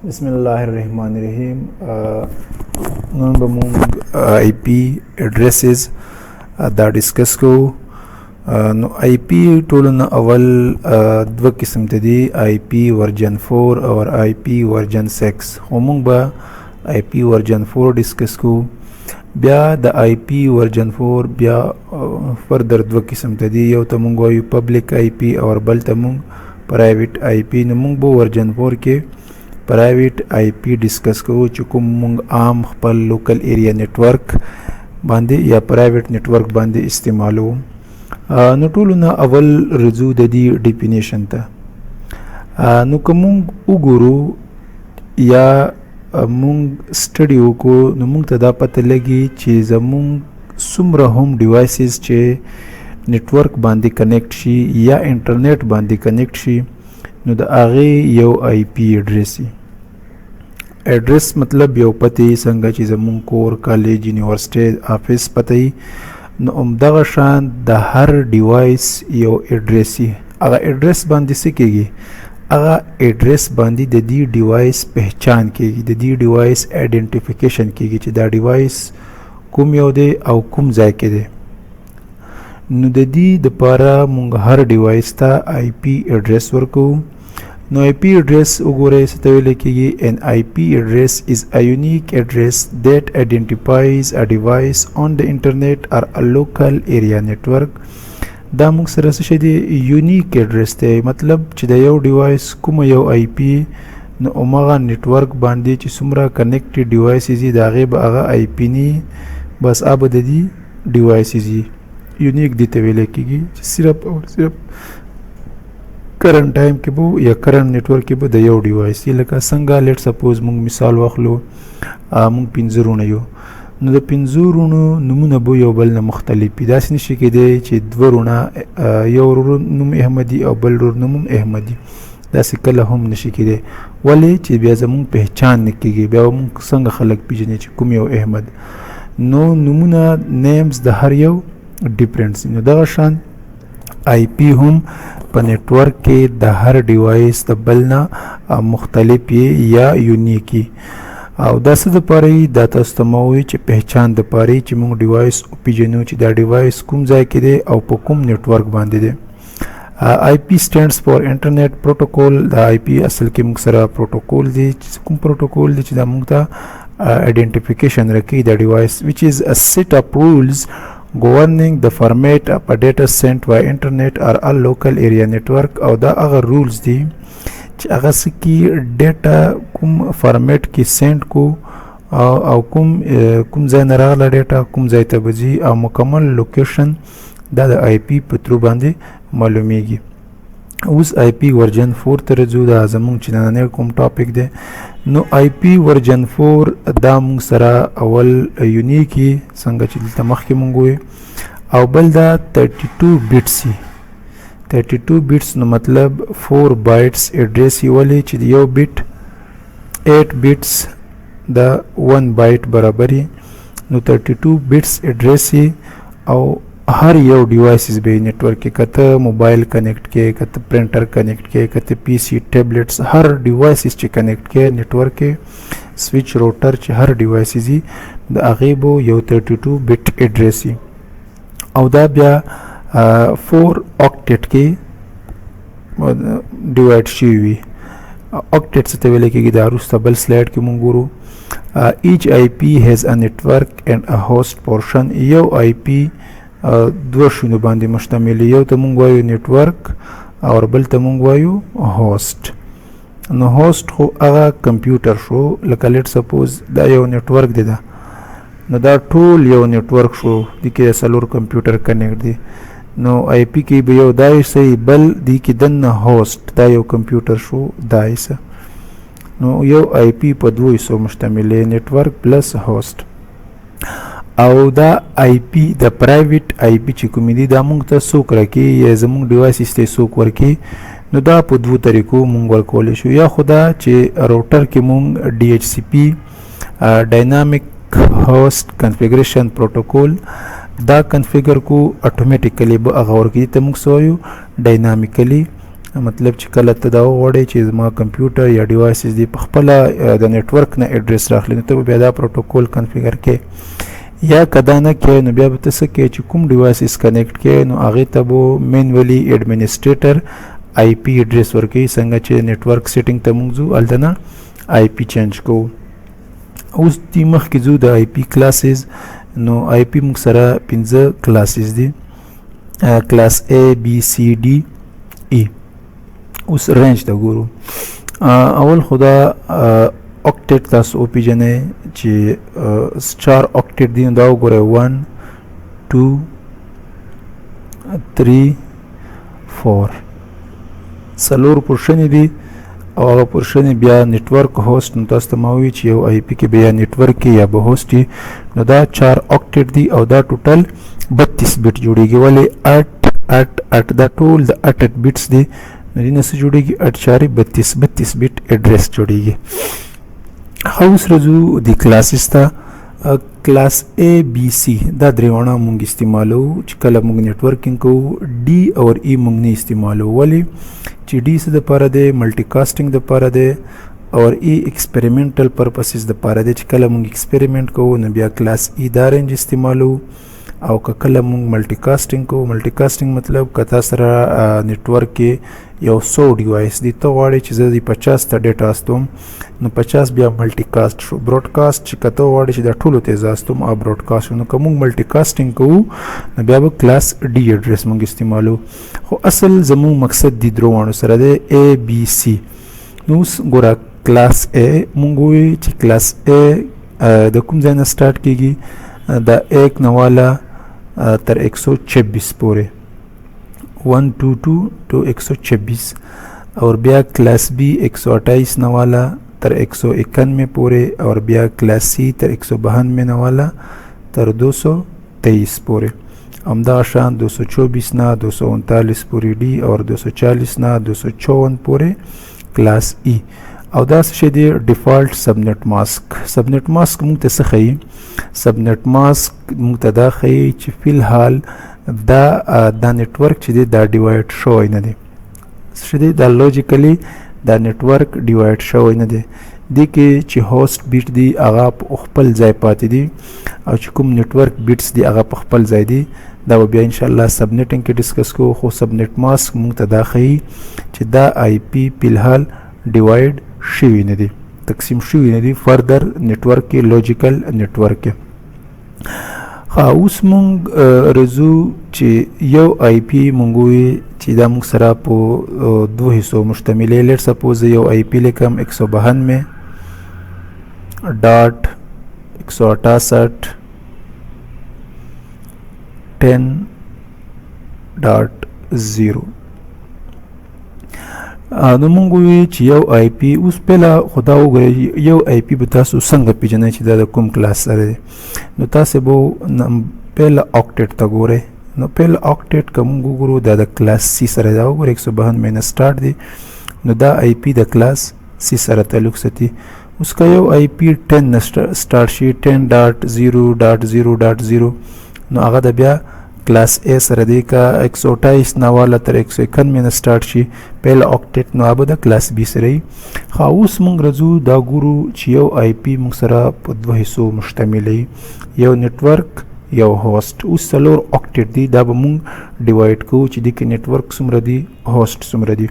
Bismillahirrahmanirrahim. نن به مونږ آی پی اډریسز دا ډسکس کوو. نو آی پی ټولو نه اول دوه قسم ته دي، آی پی ورجن 4 او آی پی ورجن 6. خو مونږ به آی پی ورجن 4 ډسکس کوو. بیا د آی پی ورجن 4 بیا فردر دوه قسم ته دي، یو ته مونږ وایو پبلک آی پی او بل ته مونږ پرایویټ آی پی. نو مونږ به ورجن 4 کې پرایویټ آی پی ډسکس کوو چې کوم مونږ عام خپل لوکل ایریا نیټورک باندې یا پرایویټ نیټورک باندې استعمالو. نو ټولو نه اول رجوع د دې ډیفینیشن ته. نو که مونږ وګورو یا مونږ سټډي وکړو نو مونږ ته دا پته لګي چې زمونږ څومره هم ډیوایسز چې نیټورک باندې کنیکټ شي یا انټرنیټ باندې کنیکټ شي نو د هغې یو آی پی اډریس وي. اډریس مطلب یو پته څنګه چې زمونږ کور، کالج، یونیورسټۍ، آفس پته وي، نو همدغه شان د هر ډیوایس یو اډریس وي. هغه اډریس باندې څه کېږي؟ هغه اډریس باندې د دې ډیوایس پہچان کېږي، د دې ډیوایس آیډنټیفیکیشن کېږي چې دا ډیوایس کوم یو دی او کوم ځای کې دی. نو د دې دپاره مونږ هر ډیوایس ته آی پی اډریس ورکوو. نو آی پی اډریس وګورئ څه ته ویلی کېږي. an IP address is a unique address that identifies a device on the internet or a local area network. دا موږ سره څه شی دی؟ یونیک اډریس دی، مطلب چې د یو ډیوایس کوم یو آی پی نو همغه نیټورک باندې چې څومره کنیکټډ ډیوایسز دي د هغې به هغه آی پی ني، بس هغه به د دې ډیوایسز دي. یونیک دې ته ویلی کېږي چې صرف او صرف کرنٹ ټایم کې به یا کرنٹ نیټورک کې به د یو ډیوایس وي. لکه څنګه لیټ سپوز مونږ مثال واخلو، مونږ 5 وروڼه یو، نو د 5 وروڼو نومونه به یو بل نه مختلف وي. داسې نشي کېدی چې 2 وروڼه یو ورور نوم احمدي او بل ورور نوم احمدي، داسې کله هم نشي کېدی. ولې چې بیا زمونږ پہچان نه کېږي، بیا مونږ څنګه خلک پیژني چې کوم یو احمد. نو نومونه نیمز د هر یو ډیفرنټ دي. نو دغه شان آی پی هم په نیټورک کې د هر ډیوایس د بل نه مختلف یا یونیک وي. او دا څه دپاره وي؟ دا تاسو ته ما ووایي چې پہچان دپاره چې موږ ډیوایس وپېژنو چې دا ډیوایس کوم ځای کې دی او په کوم نیټورک باندې دی. آی پی سټینډز فار انټرنیټ پروټوکول. دا آی پی اصل کې موږ سره پروټوکول دی، چې کوم پروټوکول دی چې دا موږ ته آیډنټیفیکیشن راکوي د ډیوایس which is a set of rules governing the format of a data sent by internet or a local area network. او دا هغه رولز دي چې هغه څه کې ډیټا کوم فارمیټ کې سینډ کو او کوم ځای نه راغله ډیټا کوم ځای ته به ځي او مکمل لوکیشن دا د آی پی په ترو باندې معلومیږي. اوس آی پی ورجن 4 ته رځو، دا زمونږ چې نننی کوم ټاپک دی. نو آی پی ورجن 4 دا مونږ سره اول یونیک وي څنګه چې دلته مخکې مونږ ووایو، او بل دا 32 بیټس وي. 32 بیټس نو مطلب 4 بایټس اډریس وي. ولې چې د یو بیټ 8 بیټس د 1 بایټ برابر وي. نو 32 بیټس اډریس وي او هر یو ډیوایسز به نیټورک کې، کته موبایل کنیکټ کې، کته پرنټر کنیکټ کې، کته پی سی، ټیبلیټس، هر ډیوایسز چې کنیکټ کې نیټورک کې، سویچ روټر چې هر ډیوایسز دي د هغې به یو 32 بیټ اډریس وي. او دا بیا 4 اوکټیټ کې ډیوایډ شوي وي. اوکټیټ څه ته ویلی کېږي دا وروسته بل سلایډ کې مونږ ګورو. each IP has a network and a host portion. یو آی پی دوه شونو باندې مشتمل، یو ته مونږ وایو نیټورک او بل ته مونږ وایو هوسټ. نو هوسټ خو هغه کمپیوټر شو، لکه لیټ سپوز دا یو نیټورک دی، دا نو دا ټول یو نیټورک شو، دې کې 4 کمپیوټر کنیکټ دي. نو آی پی کې به یو دا ایسه بل دې کې دننه هوسټ دا یو کمپیوټر شو دا ایسه. نو یو آی پی په دوه حصو مشتمل دی، نیټورک پلس هوسټ. او دا آی پی د پرایویټ آی پی چې کوم دي دا مونږ ته څوک راکوي یا زمونږ ډیوایسز ته څوک ورکوي؟ نو دا په دوو طریقو مونږ ورکولی شو. یا خو دا چې روټر کې مونږ ډي ایچ سی پی ډاینامیک هوسټ کنفیګریشن پروټوکول دا کنفیګر کو اتوماتیکلی به هغه ورکوي ته مونږ څه وایو ډاینامیکلی مطلب چې کله ته دا وغواړې چې زما کمپیوټر یا ډیوایسز دي په خپله د نیټورک نه اډرس راخلي، نو ته به بیا دا پروټوکول کنفیګر کې. یا کدا نه کې نو بیا به ته څه کې چې کوم ډیوایسز کنیکټ کې نو هغې ته به مینولی ایډمنسټریټر آی پی اډرس ورکوي. څنګه چې نیټورک سیټینګ ته موږ ځو هلته نه آی پی چینج کوو. اوس دې مخکې ځو د آی پی کلاسز. نو آی پی موږ سره 5 کلاسز دي، کلاس A B C D E. اوس رینج ته ګورو. اول خدا اوکټیټ تاسو وپېژنئ چې 4 اوکټیټ دي، نو دا وګورئ 1 2 3 4 څلور پورشنې دي او هغه پورشنې بیا نیټورک هوسټ. نو تاسو ته ما وویل چې یو آی پي کې به یا نیټورک کې یا به هوسټ وي. نو دا 4 اوکټیټ دي او دا ټوټل 32 بیټ جوړیږي. ولې 8 دا ټول د 8 بیټس دي، نو دې نه څه جوړیږي 8.32 بیټ اډرس جوړیږي. اوس راځو د کلاسز ته. کلاس A B C دا درېواړه مونږ استعمالو چې کله مونږ نیټورکینګ کوو. D او E مونږ نه استعمالو. ولې چې D څه دپاره دی؟ ملټي کاسټینګ دپاره دی او E ایکسپریمنټل پرپسز دپاره دی. چې کله مونږ ایکسپریمنټ کوو نو بیا کلاس E دا رینج استعمالو. او که کله مونږ ملټي کاسټینګ کوو، ملټي کاسټینګ مطلب که تا سره نیټورک کې یو 100 ډیوایس دي، ته غواړې چې زه د 50 ته ډیټا استوم، نو 50 بیا ملټي کاسټ شو. براډکاسټ چې که ته غواړې چې دا ټولو ته زه استوم او براډکاسټ شو. نو که مونږ ملټي کاسټینګ کوو نو بیا به کلاس D اډرس مونږ استعمالو. خو اصل زمونږ مقصد دې دروغانو سره دی A B C. نو اوس ګوره کلاس A مونږ ووایو چې کلاس A د کوم ځای نه سټارټ کېږي؟ د 1 نه والا تر 126 پورې 122 to 126. اور بیا کلاس B 128 نه والا تر 191 پورې اور بیا کلاس C تر 192 نه والا تر 223 پورې. همدغه شان 224 نه 239 پورې D اور 240 نه 254 پورې کلاس E. او دا څه شی دی؟ ډیفالټ سبنیټ ماسک. سبنیټ ماسک موږ ته څه ښیي؟ سبنیټ ماسک موږ ته دا ښیي چې فی الحال دا نیټورک چې دی دا ډیوایډ شوی نه دی. څه دی؟ دا لوجیکلی دا نیټورک ډیوایډ شوی نه دی. دې کې چې هوسټ بیټ دی هغه په خپل ځای پاتې دي او چې کوم نیټورک بیټس دي هغه په خپل ځای دي. دا به بیا انشاءالله سبنیټینګ کې ډسکس کوو. خو سبنیټ ماسک موږ ته دا ښیي چې دا آی پی فی الحال ډیوایډ شوی نه دی، تقسیم شوی نه دی فردر نیټورک کې، لوجیکل نیټورک کې. اوس مونږ رځو چې یو آی پی مونږ ووایو چې دا مونږ سره په 2 حصو مشتمل دی. لیټ سپوز یو آی پی لیکم 192.168.10.0. نو مونږ ووایو چې یو آی پی. اوس پهله خدا وګورئ یو آی پی به تاسو څنګه پیژنئ چې دا د کوم کلاس سره دی؟ نو تاسو به پهله اوکټیټ ته ګورئ. نو پهله اوکټیټ که مونږ وګورو دا د کلاس C سره دا وګورئ 192 نه سټارټ دی. نو دا آی پی د کلاس C سره تعلق ساتي. اوس که یو آی پی 10 نه سټارټ شي 10.0.0.0 نو هغه د بیا کلاس A سره دی. که 128 نه والا تر 191 نه سټارټ شي پهله اوکټیټ نو هغه به د کلاس B سره وي. اوس مونږ راځو دا ګورو چې یو آی پی مونږ سره په 2 حصو مشتمل دی، یو نیټورک یو هوسټ. اوس 4 اوکټیټ دي، دا به مونږ ډیوایډ کوو چې دې کې نیټورک څومره دي، هوسټ څومره دي.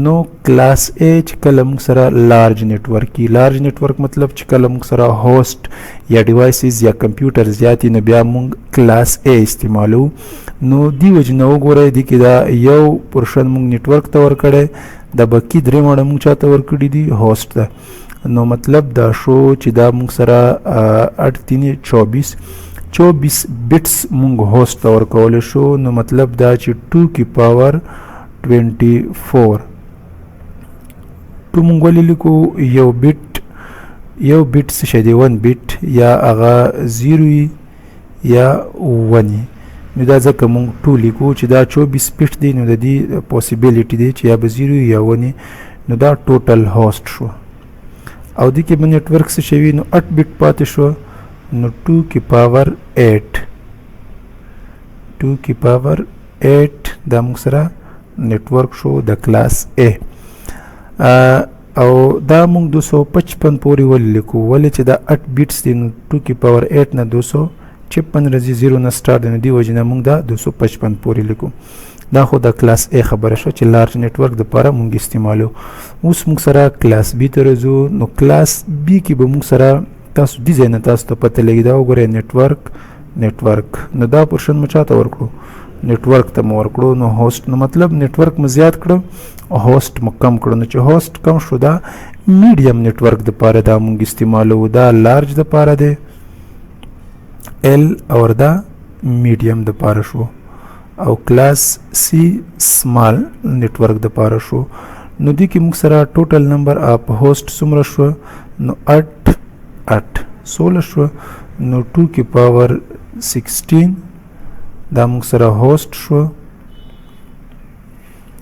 نو کلاس A چې کله مونږ سره لارج نیټورک وي، لارج نیټورک مطلب چې کله مونږ سره هوسټ یا ډیوایسز یا کمپیوټر زیات نو بیا مونږ کلاس A استعمالو. نو دی وجه نه وګورئ دې کې دا یو پورشن مونږ نیټورک ته ورکړی، دا باقي 3 واړه مونږ چاته ورکړي دي؟ هوسټ ته. نو مطلب دا شو چې دا مونږ سره 24 بټس مونږ هوسټ ته ورکولی شو. نو مطلب دا چې 2 کی پاور 24 2 مونږ ولې لیکو؟ یو بیټ څه شی دی؟ 1 بیټ یا هغه 0 وي یا 1 وي. نو دا ځکه مونږ 2 لیکو چې دا 24 بیټ دی. نو د دې پوسیبلیټي دی چې یا به 0 وي یا 1 وي. نو دا ټوټل هوسټ شو. او دې کې به نیټورک څه شی وي؟ نو 8 بیټ پاتې شو. نو 2 کی پاور 8 دا موږ سره نیټورک شو د کلاس A. او دا موږ 255 پورې ولې لیکو؟ ولې چې دا 8 بیټس دي نو 2 کی پاور 8 نه 256 راځي، 0 نه سٹارټ دی، نو دې وجې نه موږ دا 255 پورې لیکو. دا خو د کلاس A خبره شوه چې لارج نیټورک دپاره موږ استعمالو. اوس موږ سره کلاس B ته راځو. نو کلاس B کې به موږ سره تاسو دې ځای نه تاسو ته پته لګي دا وګورئ نیټورک. نو دا پورشن مو چاته ورکړو؟ نیټورک ته مو ورکړو. نو هوسټ، نو مطلب نیټورک مو زیات کړو او هوسټ مو کم کړو. نو چې هوسټ کم شو دا میډیم نیټورک دپاره دا موږ استعمالو. دا لارج دپاره دی L او دا میډیم دپاره شو، او کلاس C سمال نیټورک دپاره شو. نو دې کې موږ سره ټوټل نمبر اف هوسټ څومره شو؟ نو 8 16 شو. نو 2 کی پاور 16 دا موږ سره هوسټ شو،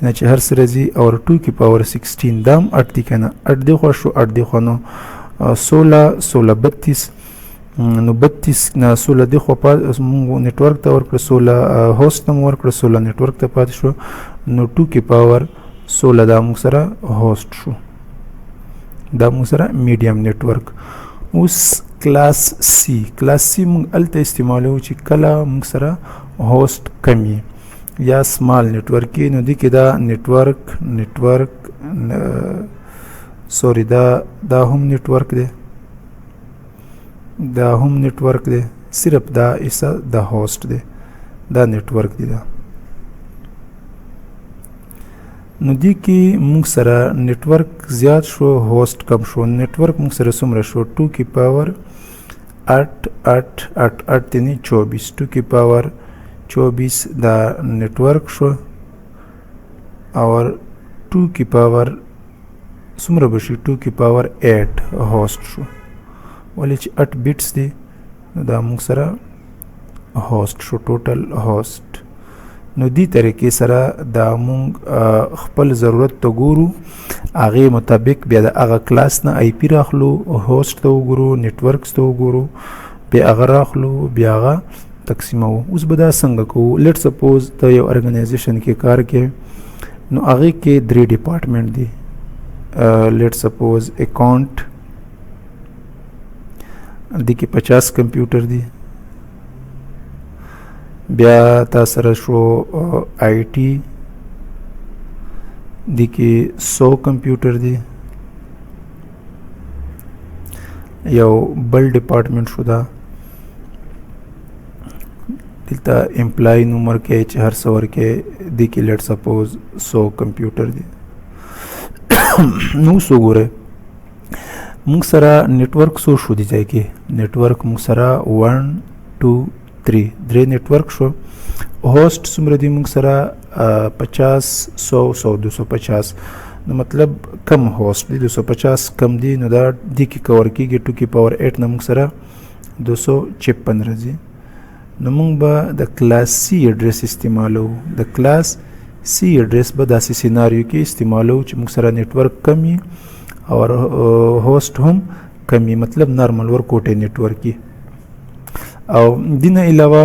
نه چې هر څه راځي، او 2 کی پاور 16 دا هم 8 دی که نه؟ 8 دی خوا شو، 8 دی خوا. نو 16 32 نو 32 نه 16 دی خوا موږ نیټورک ته ورکړه، 16 هوسټ ته مو ورکړه، 16 نیټورک ته پاتې شو. نو 2 کی پاور 16 دا موږ سره هوسټ شو، دا موږ سره میډیم نیټورک. اوس کلاس C موږ هلته استعمالوو چې کله موږ سره هوسټ کم وي یا سمال نیټورک وي. نو دې کې دا نیټورک سوري دا هم نیټورک دی، دا هم نیټورک دی، صرف دا ایسا دا هوسټ دی، دا نیټورک دی دا. نو دې کې موږ سره نیټورک زیات شو، هوسټ کم شو. نیټورک موږ سره څومره شو؟ 2 کی پاور 8 تینی 24، 2 کی پاور 24 دا نیټورک شو، اور 2 کی پاور څومره بشي؟ 2 کی پاور 8 هوسټ شو. ولې چې 8 بیټس دی نو دا موږ سره هوسټ شو، ټوټل هوسټ. نو دې طریقې سره دا موږ خپل ضرورت ته ګورو، هغې مطابق بیا د هغه کلاس نه IP راخلو، هوسټ ته وګورو، نیټورکس ته وګورو، بیا هغه راخلو، بیا هغه تقسیمو. اوس به دا څنګه کوو؟ لیټ سپوز ته یو ارګنایزیشن کې کار کوي، نو هغې کې 3 ډپارټمنټ دي. لیټ سپوز اکاونټ، دې کې 50 کمپیوټر دي. بیا تا سره شو IT، دې کې 100 کمپیوټر دي. یو بل ډپارټمنټ شو دا دلته امپلای نوم ورکړئ چې هر څه ورکړئ. دې کې لیټ سپوز 100 کمپیوټر دي. نو اوس وګورئ موږ سره نیټورک څو شو دې ځای کې؟ نیټورک موږ سره 1 2 3 نیټورک شو. هوسټ څومره دی موږ سره؟ 50 100 100 250. نو مطلب کم هوسټ دی، 250 کم دی. نو دا دې کې کور کېږي 2 کی پاور 8 نه موږ سره 256 راځي. نو موږ به د کلاس C ایډرس استعمالو. د کلاس C ایډرس به داسې سیناریو کې استعمالو چې موږ سره نیټورک کم وي اور هوسټ هم کم وي، مطلب نارمل ورکوټی نیټورک وي. او دینه علاوه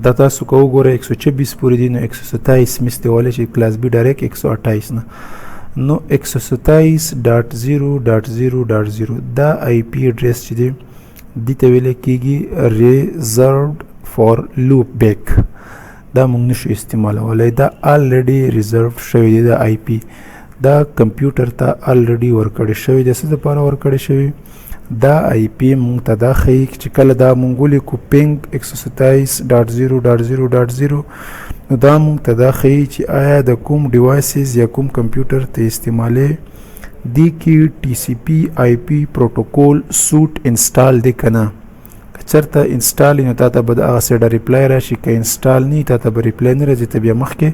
دا تاسو که وګورئ 126 پورې دي، نو 127 مس دیولی چې کلاس B ډایرکټ 128 نه. نو 127.0.0.0 دا IP ایډرس چې دی دې ته ویلی کېږي ریزروډ فار لوپ بیک. دا موږ نشو استعمالولی، دا آلریډي ریزرو شوی دی. دا IP دا کمپیوټر ته آلریډي ورکړی شوی دی. څه دپاره ورکړی شوی؟ دا IP موږ ته دا ښیي چې کله دا موږ ولیکو پینګ 127.0.0.0 نو دا موږ ته دا ښیي چې آیا د کوم ډیوایسز یا کوم کمپیوټر ته استعمالې دې کې TCP IP پروټوکول سوټ انسټال دی که نه. که چېرته انسټال وي نو تا ته به د هغه سیډه ریپلای راشي، که انسټال نه وي تا ته به ریپلای نه راځي، ته بیا مخکې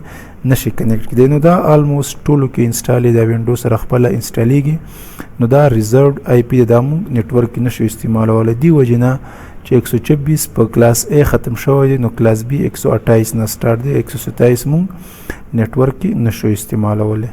نشي کنیکټ کېدی. نو دا آلموسټ ټولو کې انسټال دی، دا وینډو سره خپله انسټالیږي. نو دا ریزروډ IP دا موږ نیټورک کې نشو استعمالولی. دې وجې نه چې 126 په کلاس A ختم شوی دی، نو کلاس B 128 نه سټارټ دی، 127 موږ نیټورک کې نشو استعمالولی.